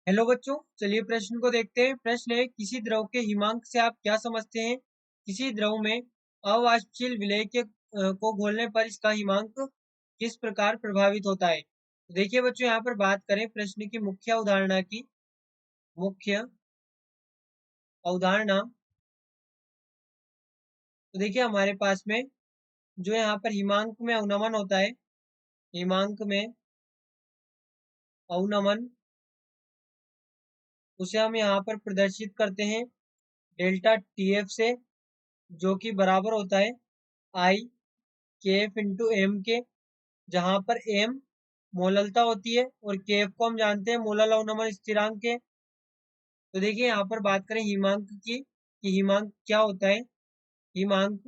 Hello बच्चों, चलिए प्रश्न को देखते हैं। प्रश्न है, किसी द्रव के हिमांक से आप क्या समझते हैं? किसी द्रव में अवाष्पशील विलेय को घोलने पर इसका हिमांक किस प्रकार प्रभावित होता है? तो देखिए बच्चों, यहाँ पर बात करें प्रश्न की मुख्य अवधारणा की। मुख्य अवधारणा, तो देखिए हमारे पास में जो यहाँ पर हिमांक में अवनमन होता है, हिमांक में अवनमन, उसे हम यहाँ पर प्रदर्शित करते हैं डेल्टा टी एफ से, जो कि बराबर होता है आई के एफ इंटू एम के, जहां पर एम मोललता होती है और के एफ को हम जानते हैं मोलल अवनमन स्थिरांक के। तो देखिए यहाँ पर बात करें हिमांक की, कि हिमांक क्या होता है। हिमांक,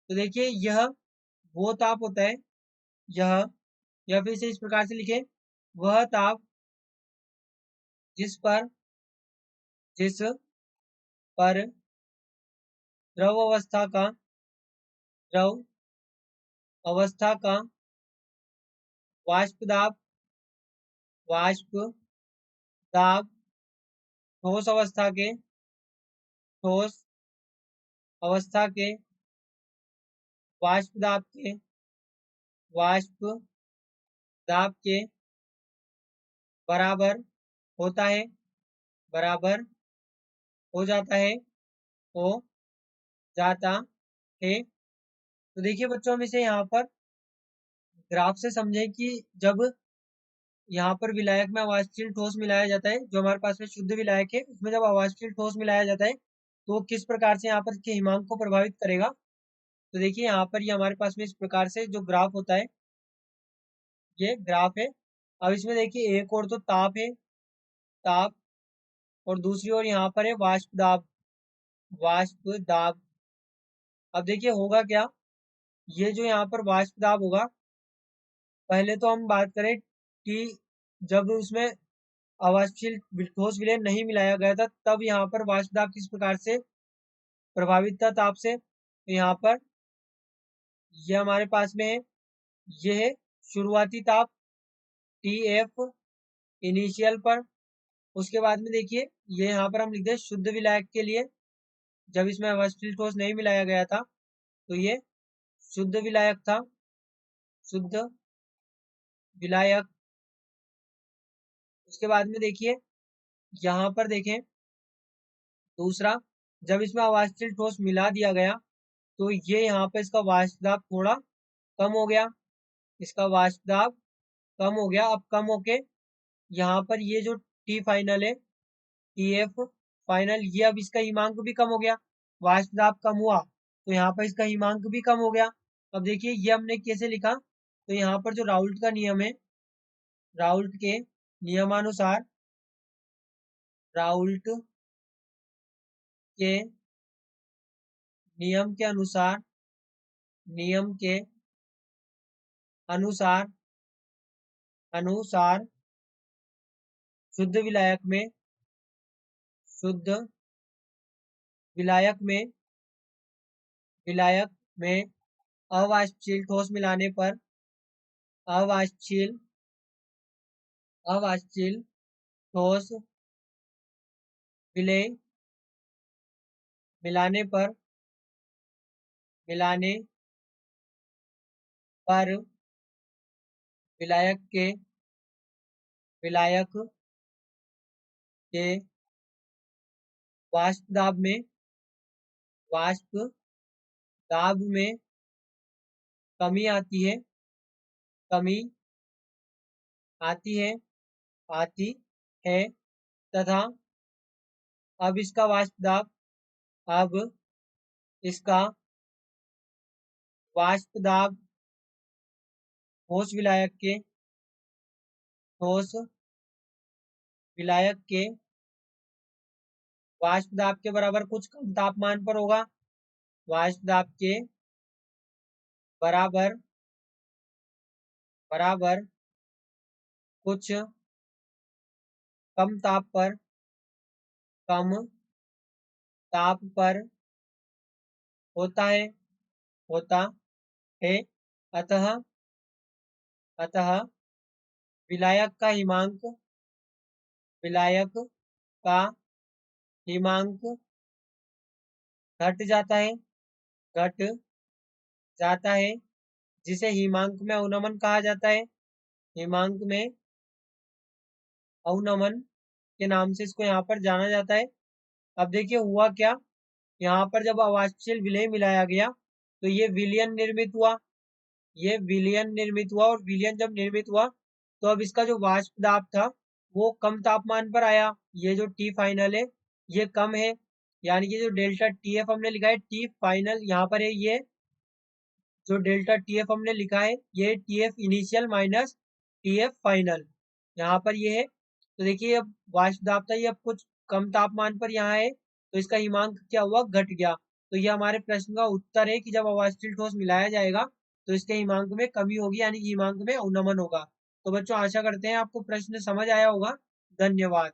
तो देखिए यह वो ताप होता है, यह, या फिर इसे इस प्रकार से लिखे, वह ताप जिस पर द्रव अवस्था का वाष्प दाब वाष्प दाब ठोस अवस्था के ठोस अवस्था के वाष्प दाब के वाष्प दाब के बराबर होता है, बराबर हो जाता है, हो जाता है। तो देखिए बच्चों, हम इसे यहाँ पर ग्राफ से समझें कि जब यहाँ पर विलायक में अवाष्पशील ठोस मिलाया जाता है, जो हमारे पास में शुद्ध विलायक है, उसमें जब अवाष्पशील ठोस मिलाया जाता है तो वो किस प्रकार से यहाँ पर के हिमांक को प्रभावित करेगा। तो देखिए यहाँ पर ये हमारे पास में इस प्रकार से जो ग्राफ होता है, ये ग्राफ है। अब इसमें देखिए एक और तो ताप है, ताप, और दूसरी ओर यहाँ पर है वाष्प दाब, वाष्प दाब। अब देखिए होगा क्या, ये जो यहाँ पर वाष्प दाब होगा, पहले तो हम बात करें कि जब उसमें अवाष्पशील ठोस विलयन नहीं मिलाया गया था, तब यहाँ पर वाष्प दाब किस प्रकार से प्रभावित था ताप से। तो यहाँ पर ये हमारे पास में है, ये है शुरुआती ताप टी एफ इनिशियल पर। उसके बाद में देखिए ये यहाँ पर हम लिखते हैं शुद्ध विलायक के लिए, जब इसमें अवाष्पशील ठोस नहीं मिलाया गया था, तो ये शुद्ध विलायक था, शुद्ध विलायक। उसके बाद में देखिए यहाँ पर देखें दूसरा, जब इसमें अवाष्पशील ठोस मिला दिया गया तो ये यहाँ पे इसका वाष्प दाब थोड़ा कम हो गया, इसका वाष्प दाब कम हो गया। अब कम होके यहाँ पर ये जो टी फाइनल है, टी एफ फाइनल, ये अब इसका हिमांक भी कम हो गया, वाष्प दाब कम हुआ तो यहाँ पर इसका हिमांक भी कम हो गया। अब देखिए ये हमने कैसे लिखा, तो यहाँ पर जो राउल्ट का नियम है, राउल्ट के नियमानुसार, राउल्ट के नियम के अनुसार, नियम के अनुसार अनुसार शुद्ध विलायक में, शुद्ध विलायक में, विलायक में अवाष्पशील ठोस मिलाने पर, अवाष्पशील अवाष्पशील ठोस विलेय मिलाने पर, मिलाने पर विलायक के, विलायक के वाष्प दाब में, वाष्प दाब में कमी आती है, कमी आती है, आती है, तथा अब इसका वाष्प दाब, अब इसका वाष्प दाब ठोस विलायक के, ठोस विलायक के वाष्प दाब के बराबर कुछ कम तापमान पर होगा, वाष्प दाब के बराबर, बराबर कुछ कम ताप पर, कम ताप पर होता है, होता है। अतः, अतः विलायक का हिमांक, विलायक का हिमांक घट जाता है, घट जाता है, जिसे हिमांक में अवनमन कहा जाता है। हिमांक में अवनमन के नाम से इसको यहाँ पर जाना जाता है। अब देखिए हुआ क्या, यहाँ पर जब अवाष्पशील विलेय मिलाया गया तो ये विलयन निर्मित हुआ, ये विलयन निर्मित हुआ, और विलयन जब निर्मित हुआ तो अब इसका जो वाष्प दाब था वो कम तापमान पर आया। ये जो टी फाइनल है ये कम है, यानी कि जो डेल्टा टी एफ हमने लिखा है, टी फाइनल यहाँ पर है, ये जो डेल्टा टी एफ हमने लिखा है ये T F initial minus T F final यहाँ पर ये है। तो देखिए अब वाष्प दाब था ये अब कुछ कम तापमान पर यहाँ है, तो इसका हिमांक क्या हुआ, घट गया। तो ये हमारे प्रश्न का उत्तर है कि जब अवाष्पशील ठोस मिलाया जाएगा तो इसके हिमांक में कमी होगी, यानी कि हिमांक में अवनमन होगा। तो बच्चों आशा करते हैं आपको प्रश्न समझ आया होगा। धन्यवाद।